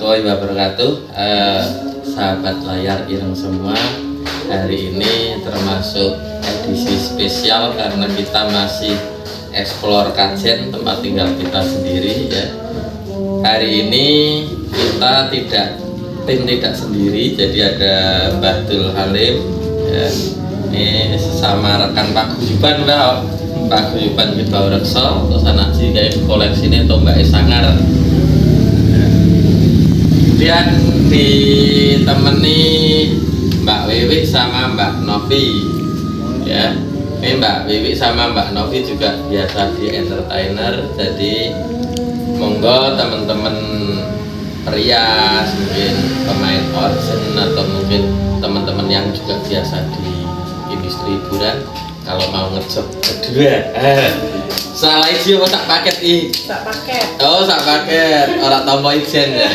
warahmatullahi wabarakatuh. Sahabat layar ireng semua, hari ini termasuk edisi spesial karena kita masih explore Kajen, tempat tinggal kita sendiri ya. Hari ini kita tidak sendiri, jadi ada Mbah Dul Halim ya. Ini sesama rekan Pak Guyuban, Pak Guyuban kita reksa, terus anak sih kayak koleksi ini atau Mbak Esangar. Kemudian ditemani Mbak Wiwi sama Mbak Novi ya. Ini Mbak Wiwi sama Mbak Novi juga biasa di entertainer, jadi monggo teman-teman perias, mungkin pemain organ atau mungkin teman-teman yang juga biasa di industri hiburan, kalau mau ngejob berdua salah isi apa sak paket sak paket. Oh sak paket, orang tombol ijen ya.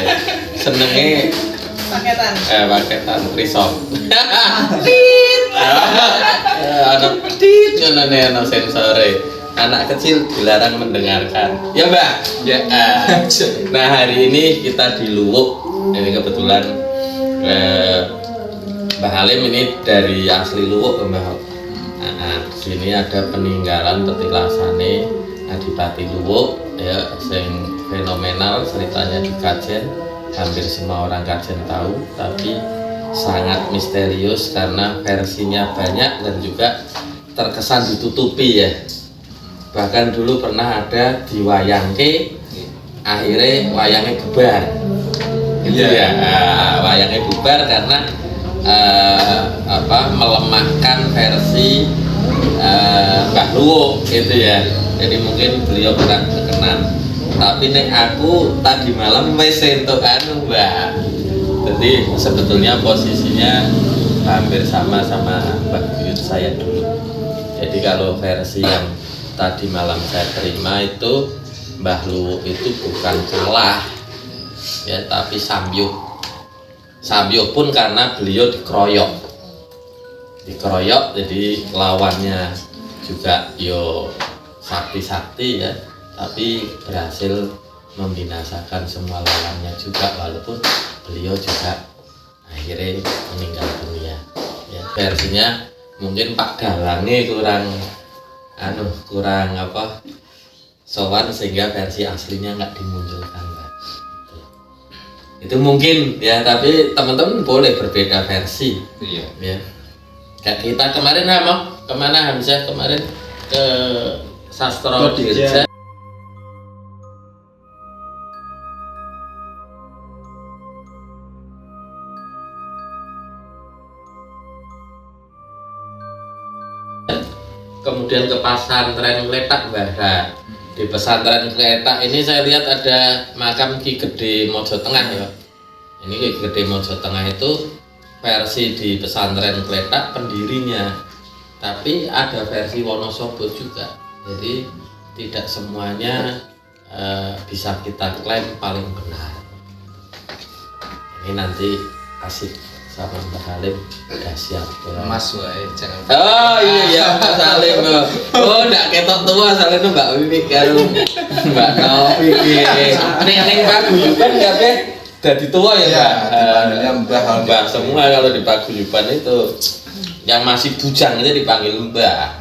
Senenge paketan krisop ada pedit ngono sensore. Anak kecil dilarang mendengarkan ya Mbak ya. Nah hari ini kita di Luwuk, ini kebetulan Mbak Halim ini dari asli Luwuk Mbak. Nah, sini ada peninggalan petilasane Adipati Luwuk ya, yang fenomenal, ceritanya di Kajen. Hampir semua orang Kajen tahu, tapi sangat misterius karena versinya banyak dan juga terkesan ditutupi ya. Bahkan dulu pernah ada diwayangke, akhirnya wayangnya bubar gitu ya. Wayangnya bubar karena melemahkan versi Mbah Luwuk gitu ya. Jadi mungkin beliau kurang berkenan. Tapi nek aku tadi malam wis entuk anu Mbak. Jadi sebetulnya posisinya hampir sama Mbak Buyut saya dulu. Jadi kalau versi yang tadi malam saya terima itu Mbah Luwuk itu bukan kalah ya, tapi sambyuh. Sambyuh pun karena beliau dikeroyok, jadi lawannya juga yo sakti ya, tapi berhasil membinasakan semua lawannya juga, walaupun beliau juga akhirnya meninggal dunia ya. Versinya mungkin Pak Dalangnya kurang sowan sehingga versi aslinya nggak dimunculkan Mbak. Itu mungkin ya, tapi teman-teman boleh berbeda versi. Iya ya. Kayak kita kemarin kemana Hamzah kemarin ke Sastro Dirja. Kemudian ke pesantren Kletak Mbah. Di pesantren Kletak ini saya lihat ada makam Ki Gede Mojo Tengah ya. Ini Ki Gede Mojo Tengah itu versi di pesantren Kletak pendirinya, tapi ada versi Wonosobo juga. Jadi tidak semuanya bisa kita klaim paling benar. Ini nanti asik sama Mbak Halim udah siap Mas wae jangan. Oh iya Mas Halim. Oh ndak ketok tua soalnya itu Mbak Wiwi karo Mbak Novi iki. Ning Pak Guyuban kabeh dadi tua ya Mbak. Dipanggilnya Mbah Semua kalau di Pak Guyuban itu yang masih bujang itu dipanggil Mbah.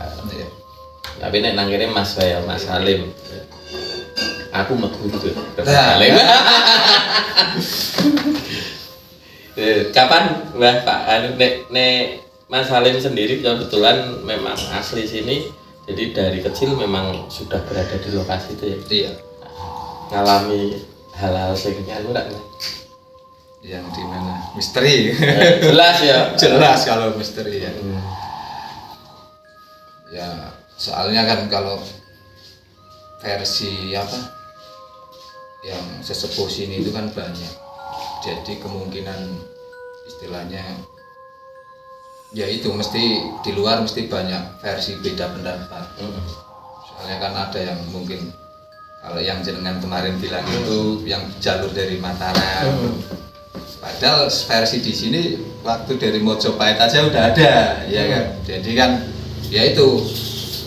Tapi nek nang kene Mas wae Mas Halim. Aku metu tuh Mas Halim. Kapan Mbah Pak nek Mas Halim sendiri kebetulan memang asli sini, jadi dari kecil memang sudah berada di lokasi itu ya. Iya. Ngalami hal-hal sing anu ndak? Yang di mana? Misteri. Jelas ya. Jelas kalau misteri ya. Ya, soalnya kan kalau versi yang sesepuh sini itu kan banyak. Jadi kemungkinan istilahnya ya itu mesti di luar mesti banyak versi beda pendapat. Soalnya kan ada yang mungkin kalau yang jenengan kemarin bilang itu yang jalur dari Mataram. Padahal versi di sini waktu dari Mojopahit aja udah ada, ya kan. Jadi kan ya itu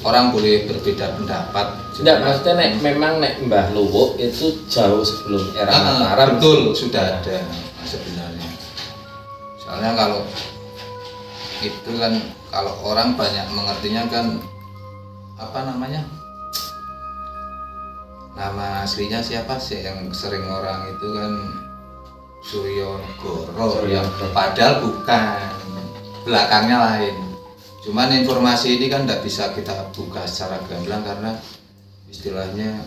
orang boleh berbeda pendapat. Enggak, maksudnya memang Mbah Luwuk itu jauh sebelum era Mataram. Betul, sudah ada sebenarnya. Soalnya kalau itu kan kalau orang banyak mengertinya kan apa namanya? Nama aslinya siapa sih yang sering orang itu kan Suryonegoro yang padahal bukan, belakangnya lain. Cuman informasi ini kan tidak bisa kita buka secara gamblang karena istilahnya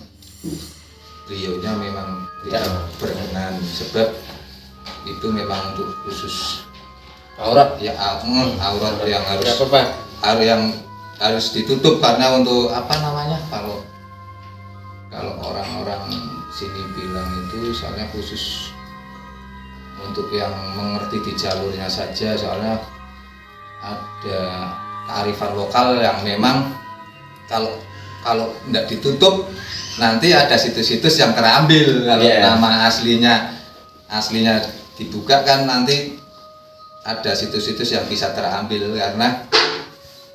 beliaunya memang tidak berkenan, sebab itu memang untuk khusus aurat ya, aurat yang harus ditutup karena untuk apa namanya, kalau orang-orang sini bilang itu soalnya khusus untuk yang mengerti di jalurnya saja, soalnya ada kearifan lokal yang memang kalau tidak ditutup nanti ada situs-situs yang terambil. Kalau nama aslinya dibuka kan nanti ada situs-situs yang bisa terambil, karena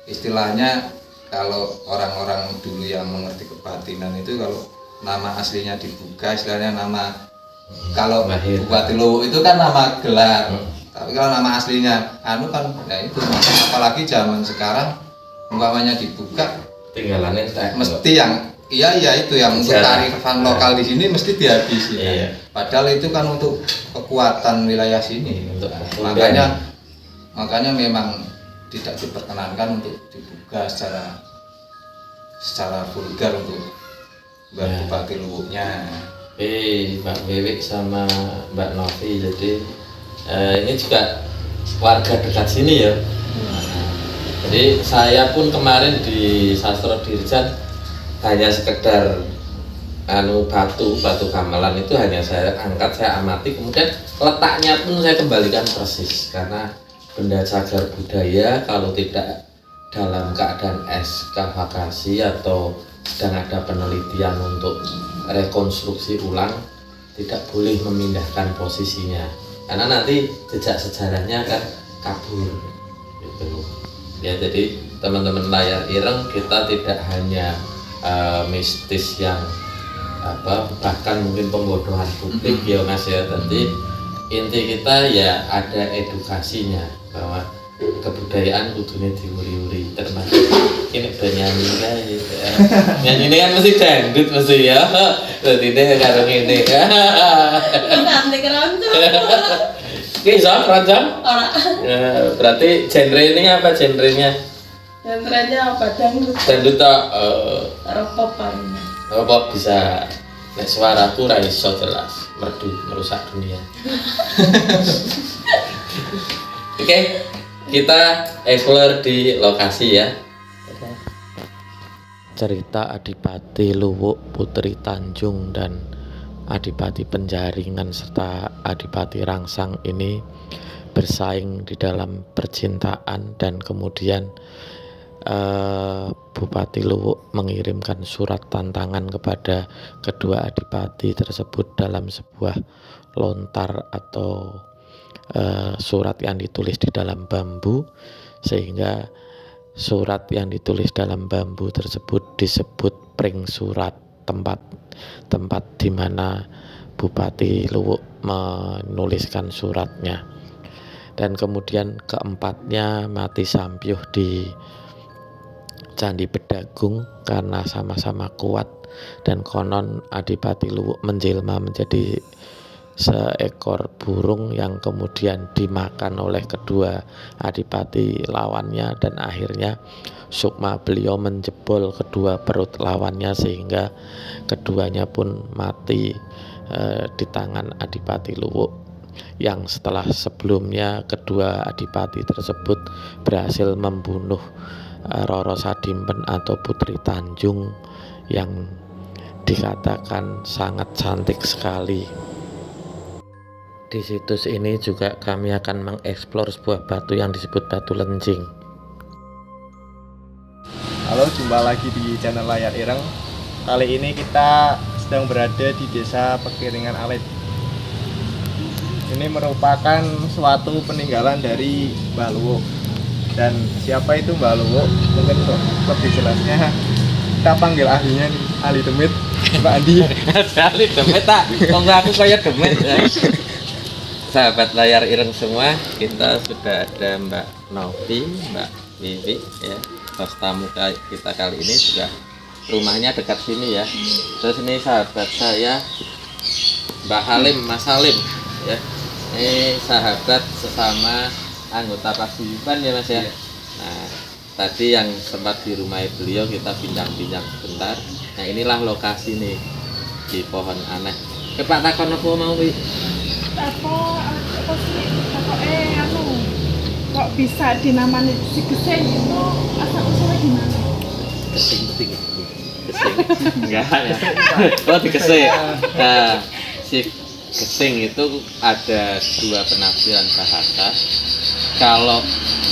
istilahnya kalau orang-orang dulu yang mengerti kebatinan itu kalau nama aslinya dibuka, istilahnya nama, kalau Bupati Luwuk itu kan nama gelar, tapi kalau nama aslinya kan ya itu, apalagi zaman sekarang umpamanya dibuka tinggalannya mesti yang iya itu yang untuk kearifan lokal di sini mesti dihabisi. Padahal itu kan untuk kekuatan wilayah sini. Makanya memang tidak diperkenankan untuk dibuka secara vulgar untuk Bupati Luwuknya. Mbak Wiwik sama Mbak Novi, jadi ini juga warga dekat sini ya. Jadi saya pun kemarin di Sastro Dirjan hanya sekedar batu gamelan itu hanya saya angkat, saya amati, kemudian letaknya pun saya kembalikan persis, karena benda cagar budaya kalau tidak dalam keadaan ekskavasi atau sedang ada penelitian untuk rekonstruksi ulang tidak boleh memindahkan posisinya, karena nanti jejak sejarahnya akan kabur gitu. Ya, jadi teman-teman layar ireng, kita tidak hanya mistis yang bahkan mungkin pembodohan publik ya Mas ya, tapi inti kita ya ada edukasinya bahwa kebudayaan kudunya diuri-uri, termasuk ini bernyanyi guys ya. Nyanyi ini kan mesti dangdut mesti ya, jadi ini karo ini nanti keroncong kisah keroncong berarti genre ini apa genrenya? Genrenya apa? Dangdut pop bisa. Nek suaraku ra iso jelas, merdu merusak dunia. Oke, kita explore di lokasi ya. Cerita Adipati Luwuk, Putri Tanjung, dan Adipati Penjaringan serta Adipati Rangsang ini bersaing di dalam percintaan, dan kemudian Bupati Luwuk mengirimkan surat tantangan kepada kedua adipati tersebut dalam sebuah lontar atau surat yang ditulis di dalam bambu, sehingga surat yang ditulis dalam bambu tersebut disebut pring surat, tempat di mana Bupati Luwuk menuliskan suratnya. Dan kemudian keempatnya mati sampyuh di Candi Bedagung karena sama-sama kuat, dan konon Adipati Luwuk menjelma menjadi seekor burung yang kemudian dimakan oleh kedua adipati lawannya, dan akhirnya sukma beliau menjebol kedua perut lawannya sehingga keduanya pun mati di tangan Adipati Luwuk, yang setelah sebelumnya kedua adipati tersebut berhasil membunuh Roro Sadimpen atau Putri Tanjung yang dikatakan sangat cantik sekali. Di situs ini juga kami akan mengeksplor sebuah batu yang disebut batu lencing. Halo, jumpa lagi di channel Layar Ireng. Kali ini kita sedang berada di Desa Pekiringan Alit. Ini merupakan suatu peninggalan dari Mbah Luwuk. Dan siapa itu Mbak Luwo? Mungkin untuk lebih jelasnya kita panggil ahlinya nih, ahli demit, Mbak Andi. ahli demit tak? Kok aku kayak demit ya. Sahabat layar ireng semua, kita sudah ada Mbak Novi, Mbak Wiwi ya. Host tamu kita kali ini juga rumahnya dekat sini ya. Terus ini sahabat saya Mbak Halim, Mas Halim ya. Ini sahabat sesama anggota paguyuban ya Mas ya. Nah, tadi yang sempat di rumah beliau kita bincang-bincang sebentar. Nah, inilah lokasi nih di pohon aneh. Pak takon apa mau Wi? Apa sih? Anu kok bisa dinamani si geseng itu asal usulnya gimana? Gesing. Enggak ya. Oh, di gesing. Nah, si gesing itu ada dua penafsiran bahasa. Kalau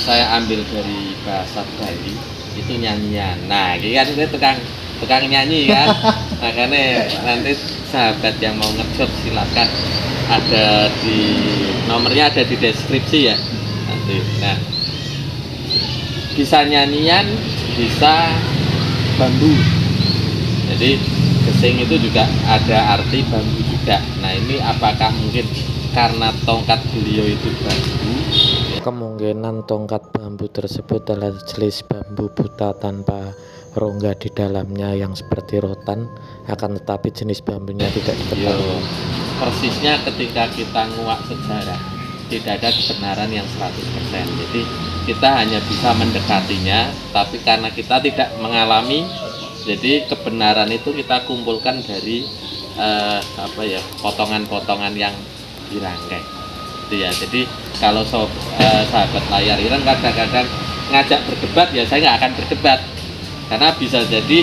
saya ambil dari bahasa Bali itu nyanyian. Nah, ini kan itu tukang nyanyi kan. Makanya nanti sahabat yang mau ngejob silakan, ada di nomornya, ada di deskripsi ya nanti. Nah, bisa nyanyian, bisa bambu. Jadi gesing itu juga ada arti bambu juga. Nah, ini apakah mungkin karena tongkat beliau itu bambu? Kemungkinan tongkat bambu tersebut adalah jenis bambu buta tanpa rongga di dalamnya yang seperti rotan, akan tetapi jenis bambunya tidak diketahui. Persisnya ketika kita nguak sejarah tidak ada kebenaran yang 100%. Jadi kita hanya bisa mendekatinya, tapi karena kita tidak mengalami, jadi kebenaran itu kita kumpulkan dari potongan-potongan yang dirangkai. Gitu ya. Jadi kalau sahabat layar ireng kadang-kadang ngajak berdebat, ya saya nggak akan berdebat karena bisa jadi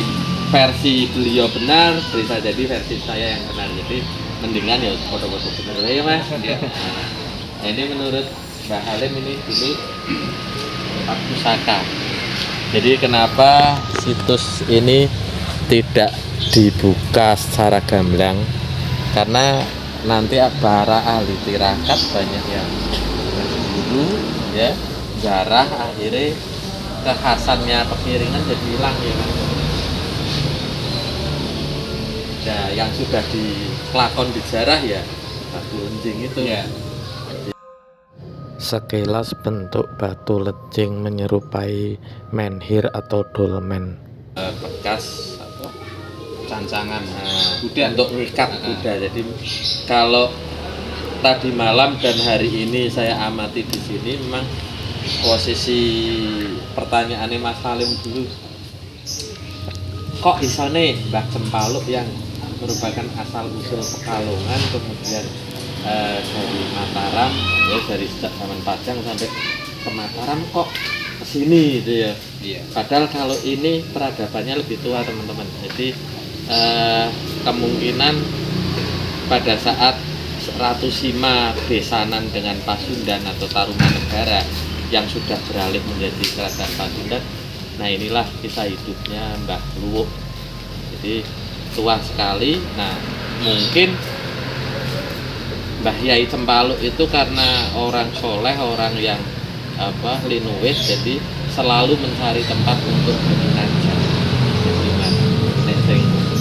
versi beliau benar, bisa jadi versi saya yang benar. Jadi mendingan ya foto-foto benar ya Mas. Nah, ini menurut Mbak Halim ini dulu tempat pusaka. Jadi kenapa situs ini tidak dibuka secara gamblang? Karena nanti para ahli tirakat banyak yang berburu ya, jarah, akhirnya kekhasannya pepiringan jadi hilang ya kan. Nah, yang sudah dikelakon di jarah ya batu lencing itu ya. Sekilas bentuk batu lecing menyerupai menhir atau dolmen, bekas cancangan kuda untuk ikat kuda. Jadi kalau tadi malam dan hari ini saya amati di sini, memang posisi pertanyaannya Mas Halim dulu, kok isone Mbah Cempaluk yang merupakan asal usul Pekalongan kemudian dari Mataram ya, dari sejak zaman Pajang sampai ke Mataram kok kesini gitu ya. Iya. Padahal kalau ini peradabannya lebih tua teman-teman. Jadi kemungkinan pada saat Ratu Sima besanan dengan Pasundan atau Tarumanegara yang sudah beralih menjadi kerajaan Pasundan. Nah, inilah kisah hidupnya Mbah Luwo. Jadi tua sekali. Nah, mungkin Mbah Yai Cempaluk itu karena orang soleh, orang yang linuwis, jadi selalu mencari tempat untuk bermunajat.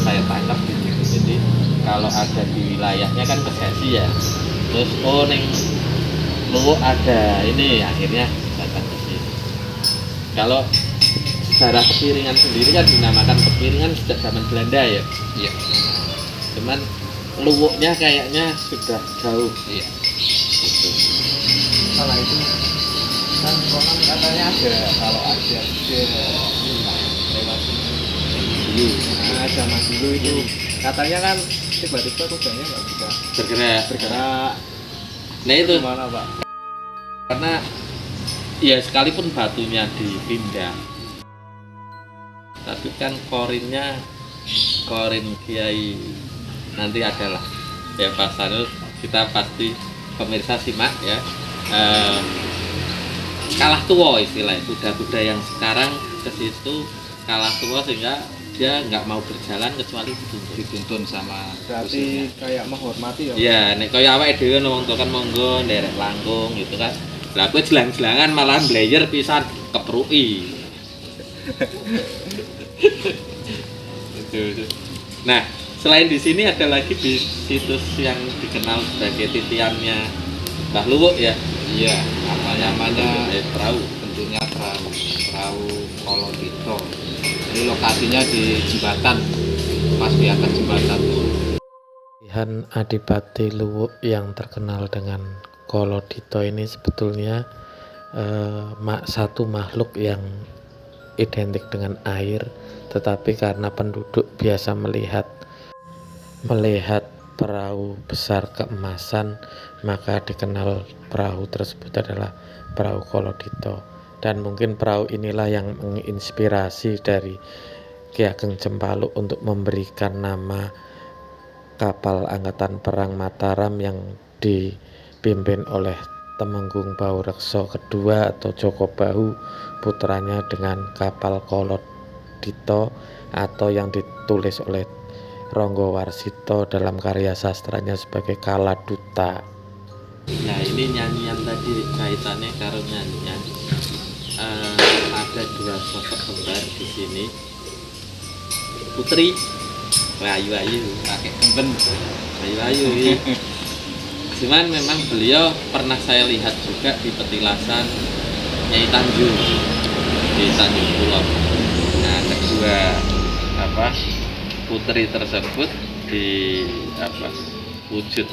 Saya tangkap gitu. Jadi kalau ada di wilayahnya kan Bekasi ya, terus neng Luwo ada ini, akhirnya datang ke sini. Kalau sejarah Kepiringan sendiri kan dinamakan Kepiringan sejak zaman Belanda ya. Iya. Cuman Luwuknya kayaknya sudah jauh. Iya. Gitu. Salah itu kan konon katanya ada, kalau ada lewat dulu. Nah, zaman dulu itu katanya kan tiba-tiba kudanya nggak bisa bergerak. Nah itu gimana Pak? karena ya sekalipun batunya dipindah, tapi kan korin Kiai nanti adalah ya Pak Sanul, kita pasti pemirsa simak ya, kalah tua istilahnya, kuda-kuda yang sekarang ke situ kalah tua sehingga dia nggak mau berjalan kecuali dituntun sama berarti kayak menghormati ya. Iya, nek kaya awake dhewe wong tua kan monggo nderek langkung gitu kan. Lah kowe jelang-jelangan malah blayer pisan keprui. Nah, selain di sini ada lagi di situs yang dikenal sebagai titiannya Mbah Luwuk ya. Iya, namanya perahu. bentuknya perahu Kolodito. Ini lokasinya di jembatan, pas di atas jembatan. Pilihan Adipati Luwuk yang terkenal dengan Kolodito ini sebetulnya satu makhluk yang identik dengan air, tetapi karena penduduk biasa melihat perahu besar keemasan, maka dikenal perahu tersebut adalah perahu Kolodito. Dan mungkin perahu inilah yang menginspirasi dari Ki Ageng Cempaluk untuk memberikan nama kapal Angkatan Perang Mataram yang dipimpin oleh Temenggung Baurekso kedua atau Joko Bahu putranya dengan kapal Kolodito, atau yang ditulis oleh Ronggo Warsito dalam karya sastranya sebagai Kaladuta. Nah, ini nyanyian tadi kaitannya karo nyanyian. Ada dua sosok kembar di sini. Putri ayu-ayu, pakai kemben, ayu-ayu. Cuman memang beliau pernah saya lihat juga di petilasan Nyai Tanjung di Tanjung Pulau. Nah, kedua putri tersebut di wujud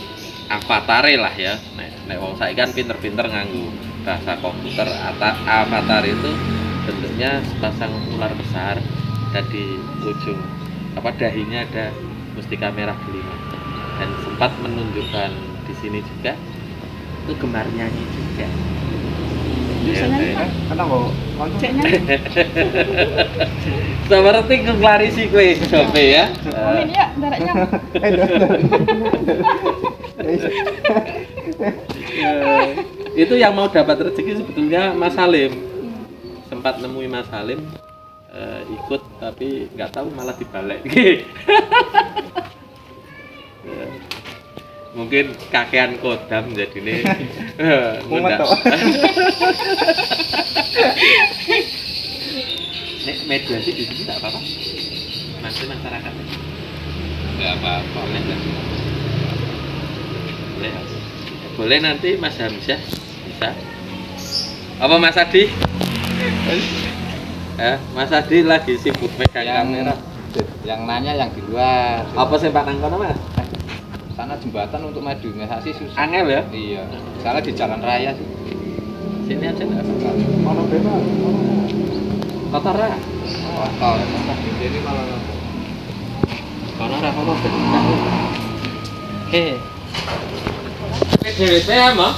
avatare lah ya. Nek wong saiki kan pinter-pinter nganggo bahasa komputer. Avatar itu bentuknya sepasang ular besar dan di ujung dahinya ada mustika merah delima, dan sempat menunjukkan di sini juga itu gemar nyanyi juga. Bisa nyanyi kan? Kenapa? Cek nyanyi. Seperti klarisi kue sope ya. Amin ya, daratnya. Itu yang mau dapat rezeki sebetulnya Mas Salim. Sempat nemui Mas Salim, ikut tapi nggak tahu malah dibalik. Mungkin kakean kodam jadi nih. Nek mediasi di sini nggak apa-apa. Nanti masyarakat nggak apa-apa. Boleh nanti Mas Hamzah bisa. Apa Mas Adi? Mas Adi lagi sibuk megang kamera. Yang nanya yang di luar. Apa sih Pak Nangkono Mas? Sana jembatan untuk modernisasi susah. Angel ya? Iya. Salah di jalan raya sih. Sini aja nggak? Ono bebas. Kotor lah. Kotor. Jadi malah Kotor apa benar? DWP ya mau?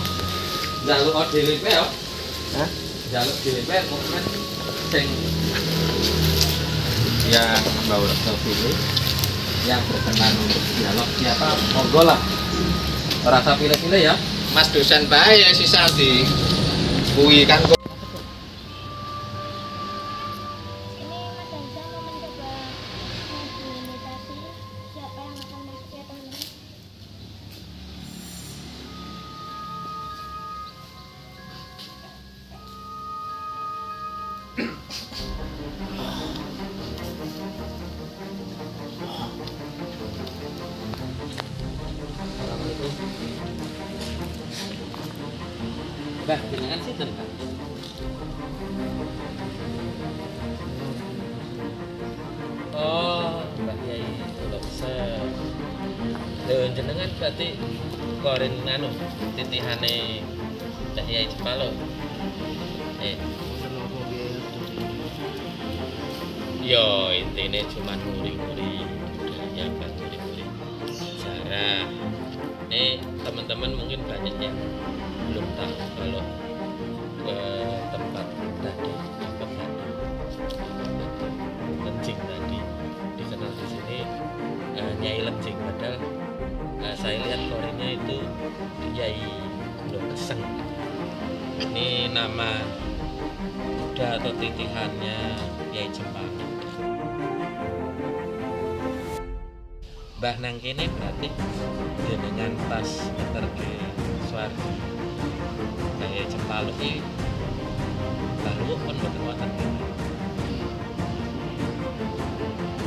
Jaluk DWP ya? Hah? Jaluk DWP komen sing ya Mbak Rekso pilih yang berkenan untuk dialog siapa monggo lah, rasa pilih-pilih ya. Mas dosen bae ya sisa di kui kan. Ini Mas Hamzah mau mencoba mengimitasi siapa yang akan masuk ya teman-teman. Bah, jenengan sinten, Pak? Oh, Mbak Yai Lokser. Lho jenengan berarti korin titihane Mbak Yai Cempaluk. Yo, intinya cuma nguri-nguri budaya, nguri-nguri sejarah. Teman-teman mungkin banyak yang belum tahu kalau ke tempat tadi Lencing tadi dikenal di sini Nyai Lencing, padahal saya lihat korinnya itu Nyai Gunung Keseng. Ini nama kuda atau titihannya Nyai Cempaluk. Mbah nang kene berarti jenengan pas ngeterke Swardi Nyai Cempaluk iki Mbah Luwuk pun mboten wonten.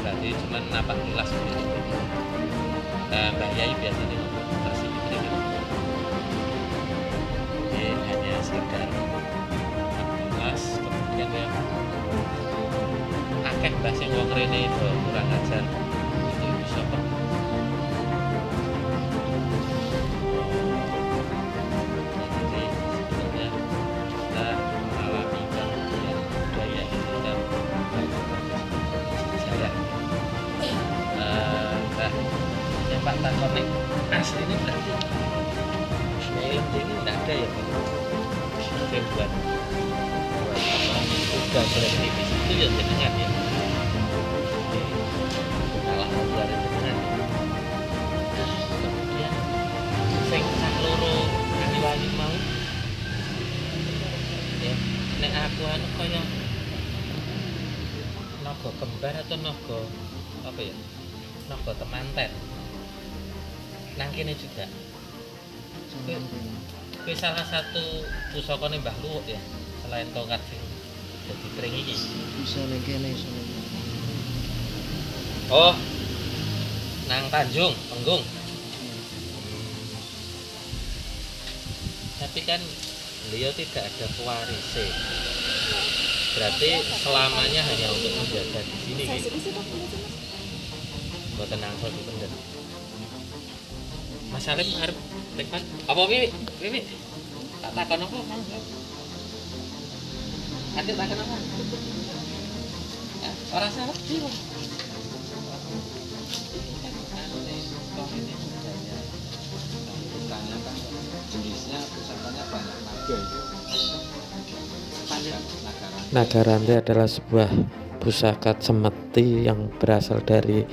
Berarti cuma napak tilas gitu. Mbah Yai biasanya ngomong versi ini hanya sekedar kelas, kemudian ya akeh mbah sing wong rene itu kurang ajar itu bisa kok. Jadi sebetulnya kita mengalami kemudian budaya itu dan sejarah. Mbak Pak Takonek asli ini berarti film ini tidak ada ya Pak? Buat udah beraktivis itu ya jenengan ya kalah luar jenengan. Kemudian sing sak loro wali mau ya nek aku anu kaya naga kembar atau naga apa ya, naga temanten nang kene juga. Kuwi salah satu pusakane Mbah Luwuk ya, selain tongkat sing dadi tring iki. Bisa ning kene iso. Oh. Nang Tanjung, Penggung. Tapi kan beliau tidak ada pewarisnya. Berarti selamanya hanya untuk menjaga di sini gitu. Mboten angsal dipendhet. Mas Salim arep tekan apa Wiwi? Tak takon apa? Adik takon apa? Ya, ora salah sih. Tanya kan jenisnya pusakanya banyak naga itu. Naga rantai adalah sebuah pusaka cemeti yang berasal dari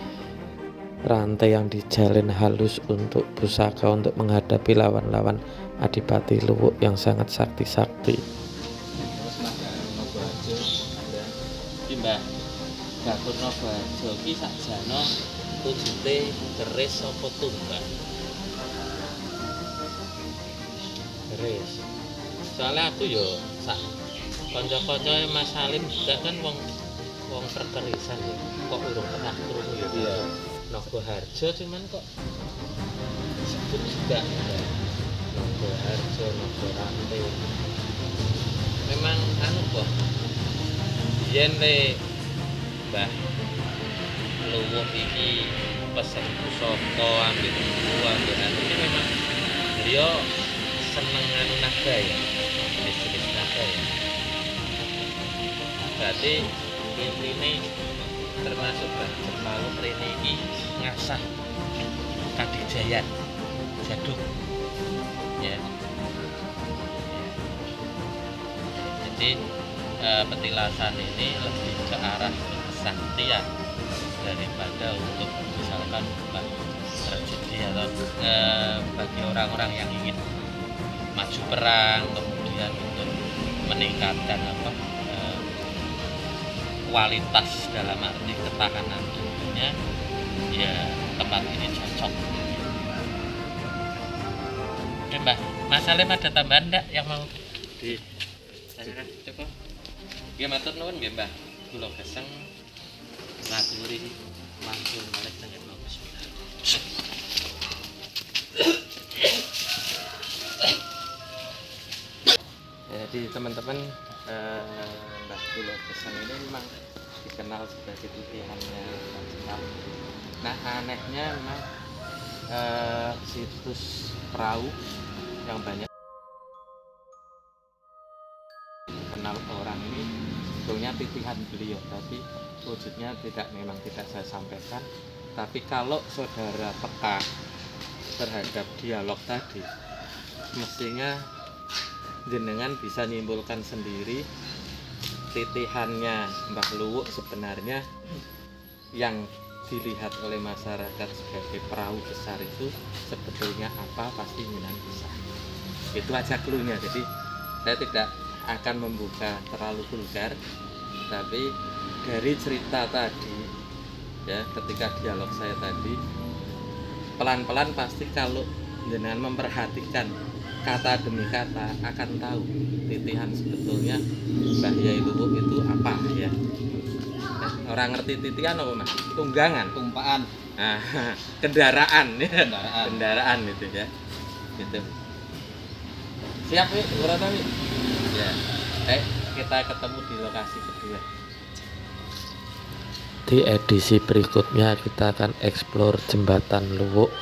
rantai yang dijalin halus untuk pusaka untuk menghadapi lawan-lawan Adipati Luwuk yang sangat sakti-sakti. Terus naga Nogoharjo ada. Iki Mbah Gatur Nogoharjo iki sakjane wujude keris apa tumbak? Keris. Soalnya aku yo sak kanca-kanca Mas Salim juga kan wong perkerisan ya. Kok urung pernah krungu ya. Iya. Nogoharjo cuman kok disebut juga ya. Nogoharjo, Nogorantai. Memang anu kok yen le Mbah Luwuk iki pesen pusaka ambil buku ambil anu ini memang beliau seneng anu naga ya, jenis-jenis naga ya. Berarti ini termasuk Mbah Jepang rene iki ngasah kadijayan jaduk ya. Jadi petilasan ini lebih ke arah kesaktian daripada untuk misalkan rezeki atau bagi orang-orang yang ingin maju perang, kemudian untuk meningkatkan kualitas dalam arti ketahanan tubuhnya, ya tempat ini cocok. Oke Mbah, Mas Salim ada tambahan enggak yang mau ditanyakan? Cukup. Nggih matur nuwun nggih Mbah. Kula geseng ngaturi langsung balik dengan bagus. Jadi teman-teman Mbah Kula Geseng ini memang dikenal sebagai titihannya Jepang. Nah anehnya memang situs perahu yang banyak kenal orang ini sebetulnya titihan beliau, tapi wujudnya memang tidak saya sampaikan. Tapi kalau saudara peka terhadap dialog tadi, mestinya jenengan bisa nyimpulkan sendiri titihannya Mbah Luwuk sebenarnya yang dilihat oleh masyarakat sebagai perahu besar itu sebetulnya apa, pasti jenengan bisa. Itu aja cluenya. Jadi saya tidak akan membuka terlalu vulgar, tapi dari cerita tadi ya, ketika dialog saya tadi pelan-pelan pasti kalau jenengan memperhatikan kata demi kata akan tahu titihan sebetulnya Mbah Yai Luwuk itu apa ya. Nah, orang ngerti titihan apa Mas? Tunggangan, tumpaan nah, kendaraan ya, kendaraan. kendaraan itu ya, gitu. Siap Wi, berapa Wi? Ya, kita ketemu di lokasi kedua. Di edisi berikutnya kita akan eksplor jembatan Luwuk,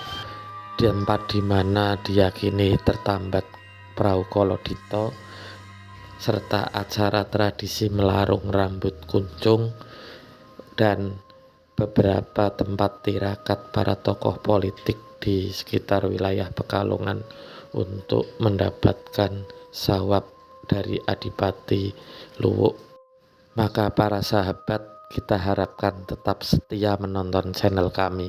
tempat di mana diyakini tertambat perahu Kolodito, serta acara tradisi melarung rambut kuncung dan beberapa tempat tirakat para tokoh politik di sekitar wilayah Pekalongan untuk mendapatkan sawab dari Adipati Luwuk. Maka para sahabat, kita harapkan tetap setia menonton channel kami.